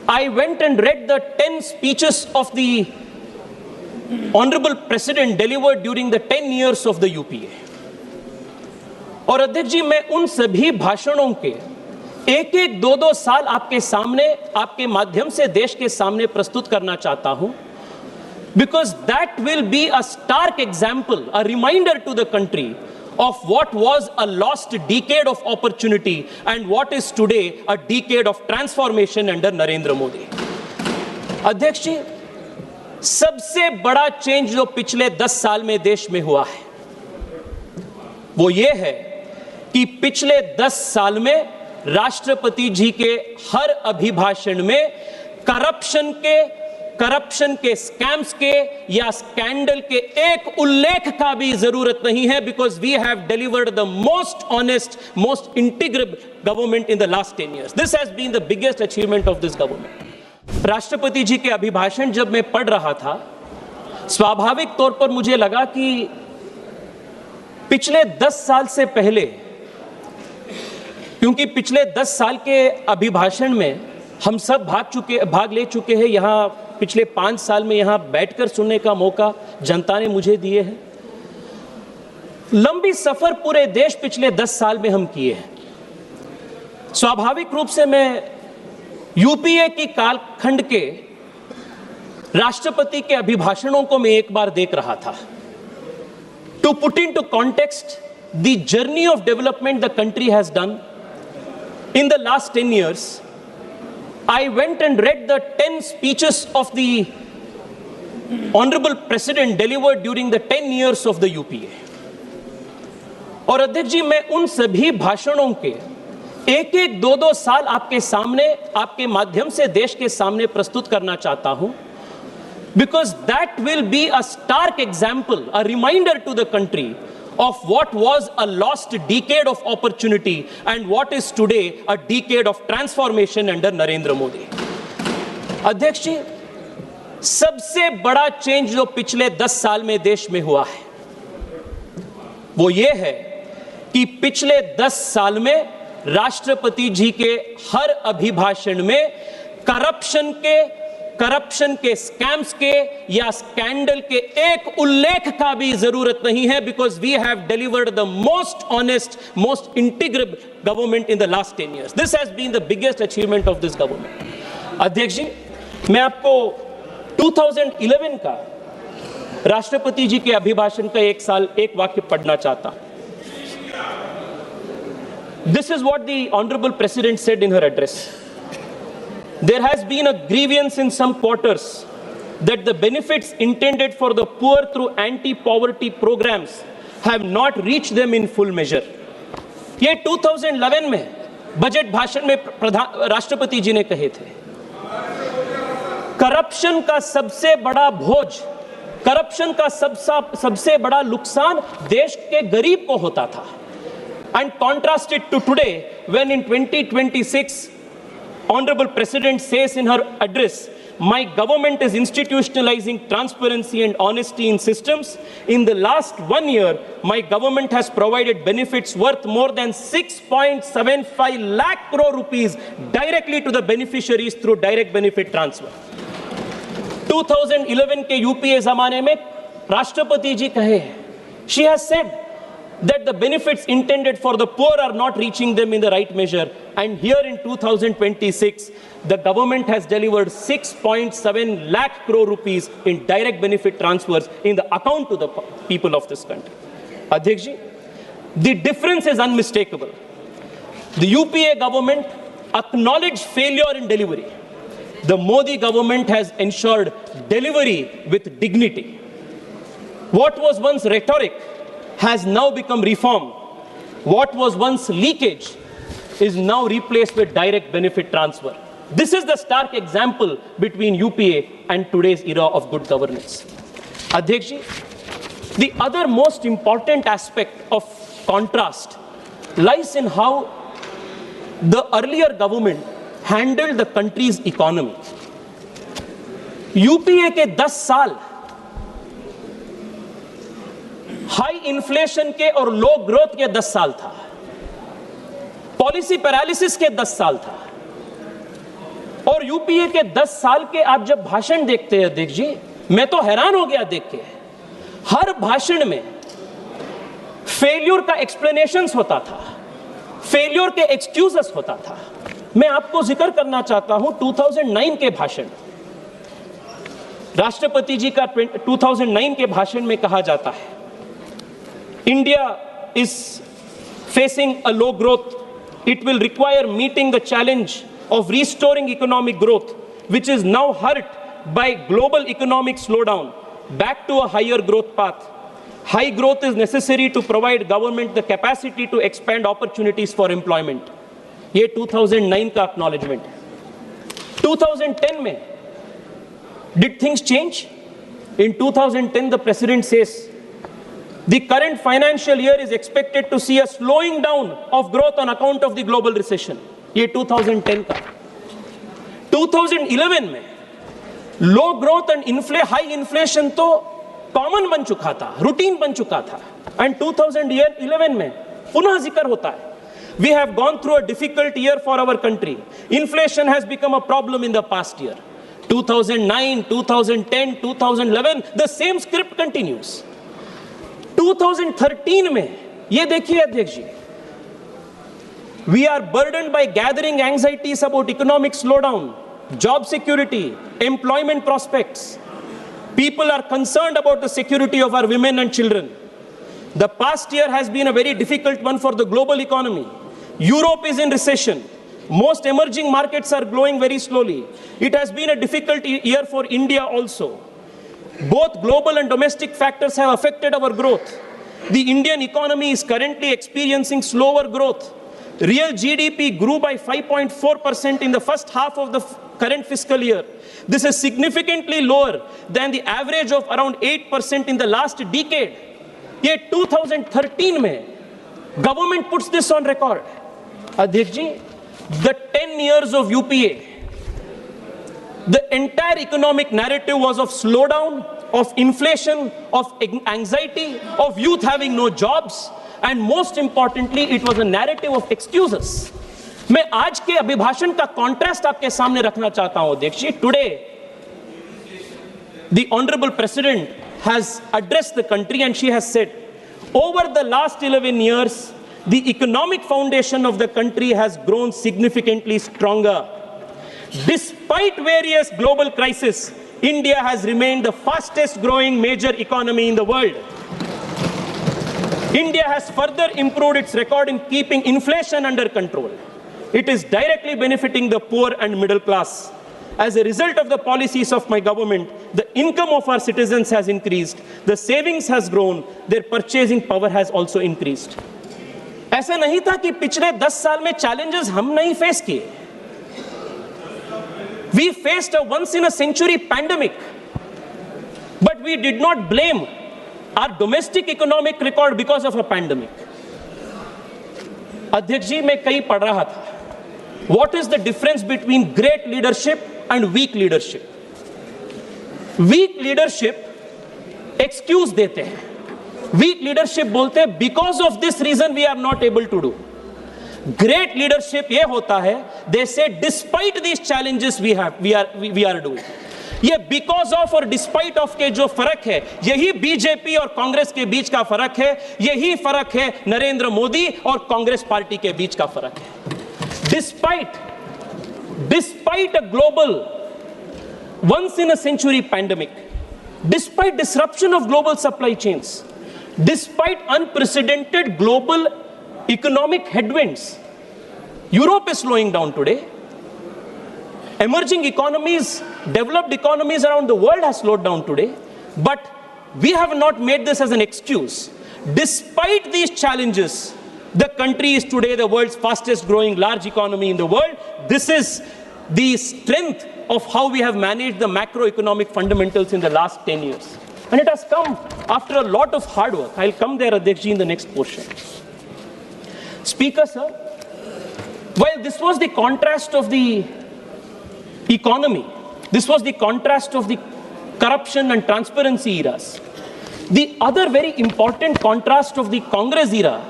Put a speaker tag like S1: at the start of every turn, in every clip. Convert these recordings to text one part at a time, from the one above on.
S1: I went and read the 10 speeches of the Honorable President delivered during the 10 years of the UPA. और अध्यक्ष जी, मैं उन सभी भाषणों के एक एक दो दो साल आपके सामने, आपके माध्यम से देश के सामने प्रस्तुत करना चाहता हूं, because that will be a stark example, a reminder to the country of what was a lost decade of opportunity and what is today a decade of transformation under Narendra Modi. अध्यक्ष जी, सबसे बड़ा change जो पिछले 10 साल में देश में हुआ है वो ये है कि पिछले 10 साल में राष्ट्रपति जी के हर अभिभाषण में करप्शन के स्कैम्स के या स्कैंडल के एक उल्लेख का भी जरूरत नहीं है, because we have delivered the most honest, most integrable government in the last 10 years. This has been the biggest achievement of this government. राष्ट्रपति जी के अभिभाषण जब मैं पढ़ रहा था, स्वाभाविक तौर पर मुझे लगा कि पिछले 10 साल से पहले, क्योंकि पिछले 10 साल के अभिभाषण में हम सब भाग ले चुके हैं, यहां पिछले 5 साल में यहां बैठकर सुनने का मौका जनता ने मुझे दिए हैं. लंबी सफर पूरे देश पिछले 10 साल में हम किए हैं. स्वाभाविक रूप से मैं यूपीए की कालखंड के राष्ट्रपति के अभिभाषणों को मैं एक बार देख रहा था. To put into context the journey of development the country has done in the last 10 years, I went and read the 10 speeches of the Honorable President delivered during the 10 years of the UPA. और अध्यक्ष जी, मैं उन सभी भाषणों के एक एक दो दो साल आपके सामने, आपके माध्यम से देश के सामने प्रस्तुत करना चाहता हूं, because that will be a stark example, a reminder to the country of what was a lost decade of opportunity and what is today a decade of transformation under Narendra Modi. अध्यक्ष जी, सबसे बड़ा change जो पिछले 10 साल में देश में हुआ है वो ये है कि पिछले 10 साल में राष्ट्रपति जी के हर अभिभाषण में करप्शन के स्कैम्स के या स्कैंडल के एक उल्लेख का भी जरूरत नहीं है, because we have delivered the most honest, most integrable government in the last 10 years. This has been the biggest achievement of this government. अध्यक्ष जी, मैं आपको 2011 का राष्ट्रपति जी के अभिभाषण का एक वाक्य पढ़ना चाहता हूं. This is what the honourable president said in her address. There has been a grievance in some quarters that the benefits intended for the poor through anti-poverty programs have not reached them in full measure. ये 2011 में budget भाषण में राष्ट्रपति जी ने कहे थे. Corruption का सबसे बड़ा बोझ, करप्शन का सबसे बड़ा नुकसान देश के गरीब को होता था. And contrasted to today, when in 2026 Honorable President says in her address, my government is institutionalizing transparency and honesty in systems. In the last 1 year, my government has provided benefits worth more than 6.75 lakh crore rupees directly to the beneficiaries through direct benefit transfer. 2011 के UPA जमाने में राष्ट्रपति जी कहे, she has said that the benefits intended for the poor are not reaching them in the right measure, and here in 2026 the government has delivered 6.7 lakh crore rupees in direct benefit transfers in the account to the people of this country. Adhyaksh ji, the difference is unmistakable. The UPA government acknowledged failure in delivery. The Modi government has ensured delivery with dignity. What was once rhetoric has now become reform. What was once leakage is now replaced with direct benefit transfer. This is the stark example between UPA and today's era of good governance. Adhyaksh ji, the other most important aspect of contrast lies in how the earlier government handled the country's economy. UPA के 10 साल high inflation के और लो growth के 10 साल था. Policy paralysis के 10 साल था. और और यूपीए के 10 साल के आप जब भाषण देखते हैं अध्यक्ष जी, मैं तो हैरान हो गया देख के। हर भाषण में फेल्यूर का एक्सप्लेनेशंस होता था, फेल्यूर के एक्सक्यूजेस होता था। मैं आपको जिक्र करना चाहता हूं 2009 के भाषण, राष्ट्रपति जी का 2009 के भाषण में कहा जाता है, India is facing a low growth, it will require meeting the challenge of restoring economic growth, which is now hurt by global economic slowdown, back to a higher growth path. High growth is necessary to provide government the capacity to expand opportunities for employment. ये 2009 का acknowledgement है। 2010 में did things change? In 2010 the president says the current financial year is expected to see a slowing down of growth on account of the global recession. ये 2010 का। 2011 में लो growth and high inflation तो common बन चुका था, routine बन चुका था, एंड 2011 में पुनः जिक्र होता है, we have gone through a difficult year for our country. Inflation has become a problem in the past year. 2009, 2010, 2011, the same script continues. 2013 में ये देखिए अध्यक्ष जी, we are burdened by gathering anxieties about economic slowdown, job security, employment prospects. People are concerned about the security of our women and children. The past year has been a very difficult one for the global economy. Europe is in recession. Most emerging markets are growing very slowly. It has been a difficult year for India also. Both global and domestic factors have affected our growth. The Indian economy is currently experiencing slower growth. Real GDP grew by 5.4% in the first half of the current fiscal year. This is significantly lower than the average of around 8% in the last decade. Yet 2013 में government puts this on record. Adhyaksh ji, the 10 years of UPA, the entire economic narrative was of slowdown, of inflation, of anxiety, of youth having no jobs, and most importantly, it was a narrative of excuses. मैं आज के अभिभाषण का contrast आपके सामने रखना चाहता हूं अध्यक्ष जी। Today, the Honorable President has addressed the country and she has said, over the last 11 years, the economic foundation of the country has grown significantly stronger. Despite various global crises, India has remained the fastest growing major economy in the world. India has further improved its record in keeping inflation under control. It is directly benefiting the poor and middle class. As a result of the policies of my government, the income of our citizens has increased, the savings has grown, their purchasing power has also increased. ऐसा नहीं था कि पिछले 10 साल में challenges हम नहीं face किए. We faced a once-in-a-century pandemic, but we did not blame our domestic economic record because of a pandemic. अध्यक्ष जी, मैं कहीं पढ़ रहा था. What is the difference between great leadership and weak leadership? Weak leadership excuse देते हैं. Weak leadership बोलते हैं because of this reason we are not able to do. Great leadership ये होता है, they say despite these challenges we are doing. ये because of और despite of के जो फर्क है, यही बीजेपी और कांग्रेस के बीच का फर्क है, यही फर्क है नरेंद्र मोदी और कांग्रेस पार्टी के बीच का फर्क है. Despite a global once-in-a-century pandemic, despite disruption of global supply chains, despite unprecedented global economic headwinds, Europe is slowing down today. Emerging economies, developed economies around the world have slowed down today, but we have not made this as an excuse. Despite these challenges, the country is today the world's fastest growing large economy in the world. This is the strength of how we have managed the macroeconomic fundamentals in the last 10 years. And it has come after a lot of hard work. I'll come there, Adhyaksh ji, in the next portion. Speaker, sir, while this was the contrast of the economy, this was the contrast of the corruption and transparency eras, the other very important contrast of the Congress era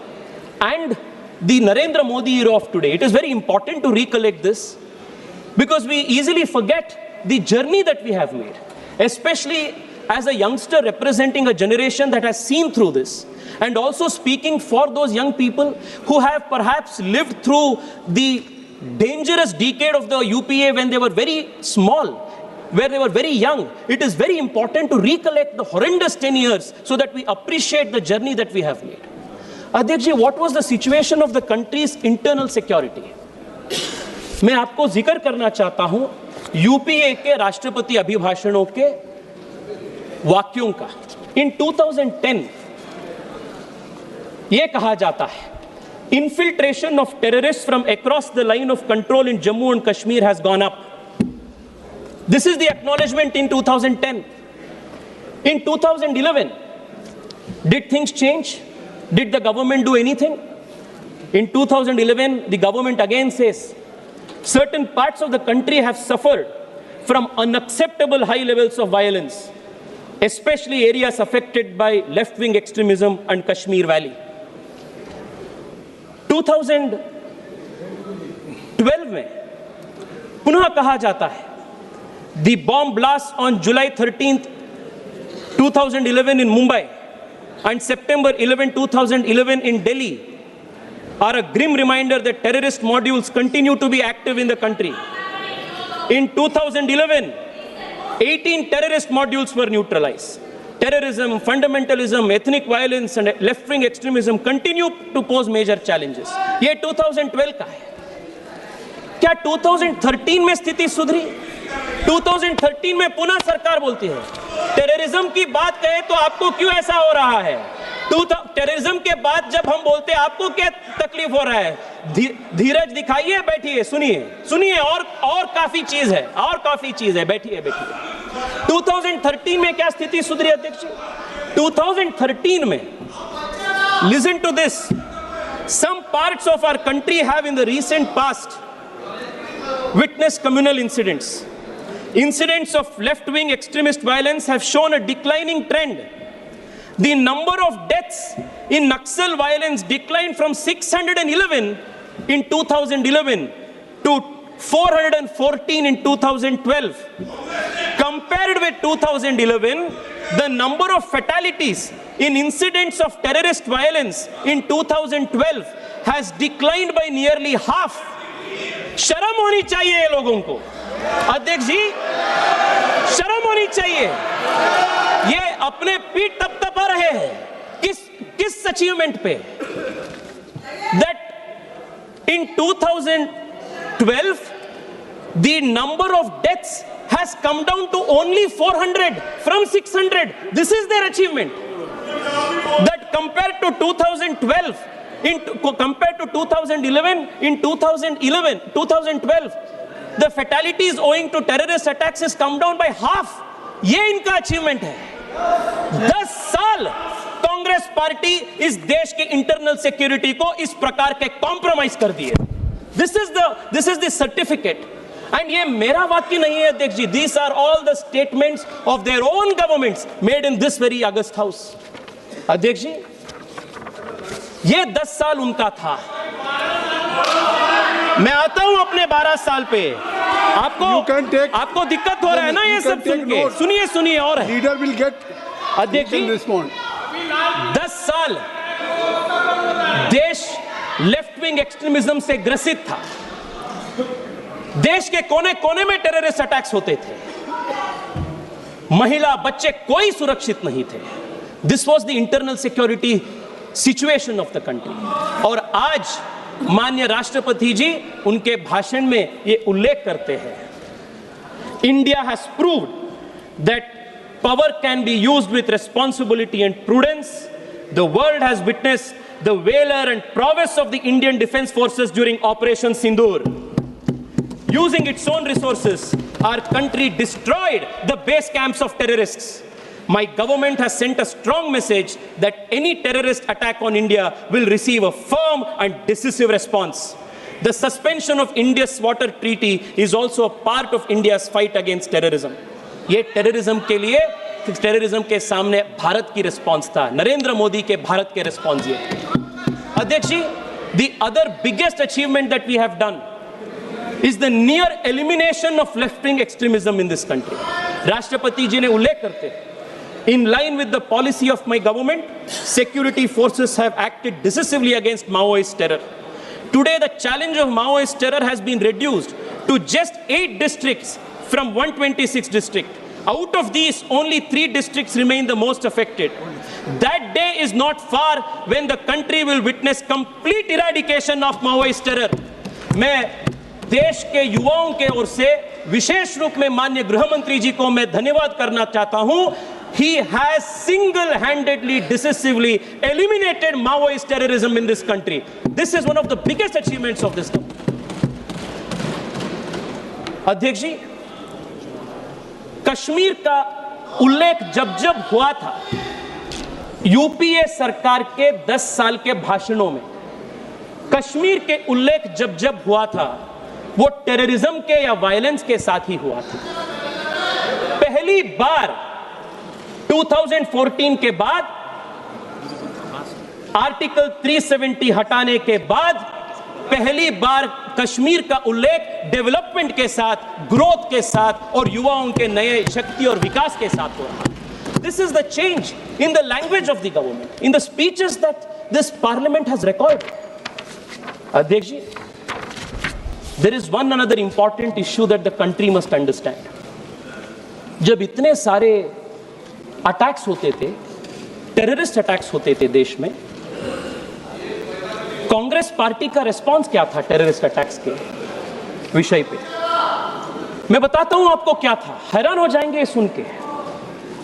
S1: and the Narendra Modi era of today, it is very important to recollect this. because we easily forget the journey that we have made, especially as a youngster representing a generation that has seen through this, and also speaking for those young people who have perhaps lived through the dangerous decade of the UPA when they were very small, where they were very young. It is very important to recollect the horrendous 10 years so that we appreciate the journey that we have made. Adhyaksh ji, what was the situation of the country's internal security? मैं आपको जिक्र करना चाहता हूं UPA के राष्ट्रपति अभिभाषणों के वाक्यों का. In 2010 यह कहा जाता है, infiltration of terrorists from across the line of control in Jammu and Kashmir has gone up. This is the acknowledgement in 2010. In 2011, did things change? Did the government do anything? In 2011, the government again says, certain parts of the country have suffered from unacceptable high levels of violence, especially areas affected by left-wing extremism and Kashmir Valley. 2012 में पुनः कहा जाता है, the bomb blast on July 13th, 2011 in Mumbai and September 11, 2011 in Delhi are a grim reminder that terrorist modules continue to be active in the country. In 2011, 18 terrorist modules were neutralized. Terrorism, fundamentalism, ethnic violence and left-wing extremism continue to pose major challenges. ये 2012 का है. क्या 2013 में स्थिति सुधरी? 2013 में पुनः सरकार बोलती है, टेररिज्म की बात कहे तो आपको क्यों ऐसा हो रहा है? टेररिज्म के बाद जब हम बोलते हैं आपको क्या तकलीफ हो रहा है? धीरज दिखाइए, बैठिए, सुनिए और काफी चीज है, बैठिए. 2013 में क्या स्थिति सुधरी अध्यक्ष? 2013 में, listen to this, some parts of our country have in the recent past witnessed communal incidents. Incidents of left-wing extremist violence have shown a declining trend. The number of deaths in Naxal violence declined from 611 in 2011 to 414 in 2012. Compared with 2011, the number of fatalities in incidents of terrorist violence in 2012 has declined by nearly half. शर्म होनी चाहिए ये लोगों को. अध्यक्ष जी, शर्म होनी चाहिए. ये अपने पीठ तपतपा रहे हैं किस अचीवमेंट पे? That in 2012 the number of deaths has come down to only 400 from 600. This is their achievement. That compared to 2012, compared to 2011, in 2012, the fatalities owing to terrorist attacks has come down by half. ये इनका achievement है. 10 साल Congress party इस देश के internal security को इस प्रकार के कॉम्प्रोमाइज कर दिए. This is the certificate. And ये मेरा वाक्य नहीं है अध्यक्ष जी. These are all the statements of their own governments made in this very august house. अध्यक्ष जी, ये 10 साल उनका था. मैं आता हूं अपने 12 साल पे. आपको दिक्कत हो रहा है ना ये सब सुन के? सुनिए और है.
S2: Leader will get.
S1: अध्यक्ष जी, 10 साल देश लेफ्ट विंग एक्सट्रीमिज्म से ग्रसित था. देश के कोने कोने में टेररिस्ट अटैक्स होते थे. महिला, बच्चे कोई सुरक्षित नहीं थे. This was the internal security situation of the country. और आज माननीय राष्ट्रपति जी उनके भाषण में ये उल्लेख करते हैं, India has proved that power can be used with responsibility and prudence. The world has witnessed the valour and prowess of the Indian defence forces during operation Sindoor. Using its own resources, our country destroyed the base camps of terrorists. My government has sent a strong message that any terrorist attack on India will receive a firm and decisive response. The suspension of India's water treaty is also a part of India's fight against terrorism. ये terrorism के लिए, terrorism के सामने भारत की response था. नरेंद्र मोदी के भारत के response ये. अध्यक्ष जी, the other biggest achievement that we have done is the near elimination of left-wing extremism in this country. राष्ट्रपति जी ने उल्लेख करते हैं, in line with the policy of my government, security forces have acted decisively against Maoist terror. Today, the challenge of Maoist terror has been reduced to just 8 districts from 126 districts. Out of these, only 3 districts remain the most affected. That day is not far when the country will witness complete eradication of Maoist terror. मैं देश के युवाओं के ओर से विशेष रूप में माननीय गृह मंत्री जी को मैं धन्यवाद करना चाहता हूं. He has single-handedly, decisively eliminated Maoist terrorism in this country. This is one of the biggest achievements of this government. अध्यक्ष जी, कश्मीर का उल्लेख जब जब हुआ था यूपीए सरकार के 10 साल के भाषणों में, कश्मीर के उल्लेख जब जब हुआ था वो टेररिज्म के या वायलेंस के साथ ही हुआ था. पहली बार 2014 के बाद आर्टिकल 370 हटाने के बाद पहली बार कश्मीर का उल्लेख डेवलपमेंट के साथ, ग्रोथ के साथ और युवाओं के नए शक्ति और विकास के साथ हो रहा है. This is the change in the language of the government, in the speeches that this parliament has recorded. Adhyaksh ji, there is one another important issue that the country must understand. जब इतने सारे attacks होते थे, terrorist attacks होते थे देश में, Congress party का रिस्पांस क्या था टेररिस्ट अटैक्स के विषय पे? मैं बताता हूं आपको क्या था, हैरान हो जाएंगे सुन के.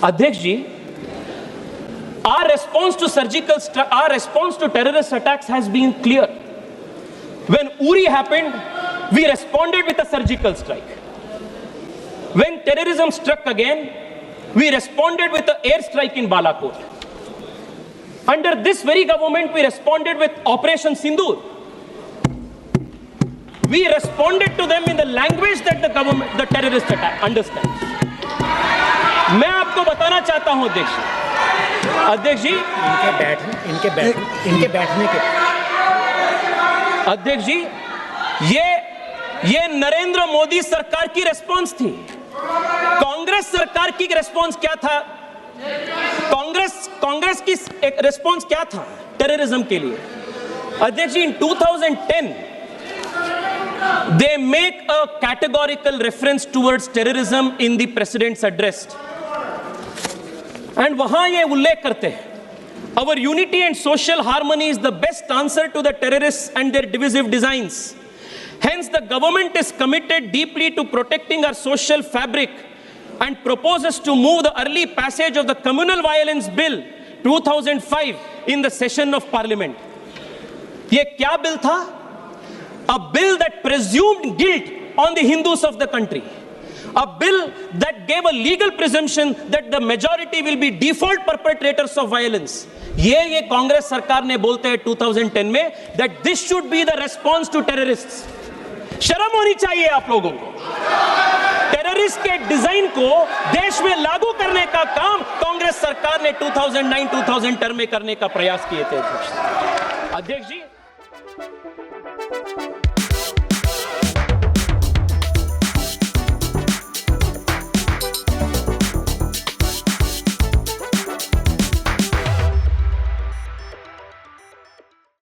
S1: अध्यक्ष जी, our response to terrorist attacks has been clear. When Uri happened, we responded with a surgical strike. When terrorism struck again, we responded with an air strike in Balakot. Under this very government, we responded with Operation Sindoor. We responded to them in the language that the terrorist attack understands. मैं आपको बताना चाहता हूं अध्यक्ष जी, इनके बैठने के अध्यक्ष जी, ये नरेंद्र मोदी सरकार की रिस्पांस थी. कांग्रेस सरकार की रिस्पांस क्या था? कांग्रेस की रिस्पांस क्या था टेररिज्म के लिए? अध्यक्ष जी, इन 2010 they make a categorical reference towards terrorism in the president's address. And वहां ये उल्लेख करते हैं, our unity and social harmony is the best answer to the terrorists and their divisive designs. Hence, the government is committed deeply to protecting our social fabric and proposes to move the early passage of the Communal Violence Bill 2005 in the session of Parliament. ये क्या bill था? A bill that presumed guilt on the Hindus of the country. A bill that gave a legal presumption that the majority will be default perpetrators of violence. ये कांग्रेस सरकार ने बोलते हैं 2010 में that this should be the response to terrorists. शर्म होनी चाहिए आप लोगों को. टेररिस्ट के डिजाइन को देश में लागू करने का काम कांग्रेस सरकार ने 2009-2010 में करने का प्रयास किए थे. अध्यक्ष जी,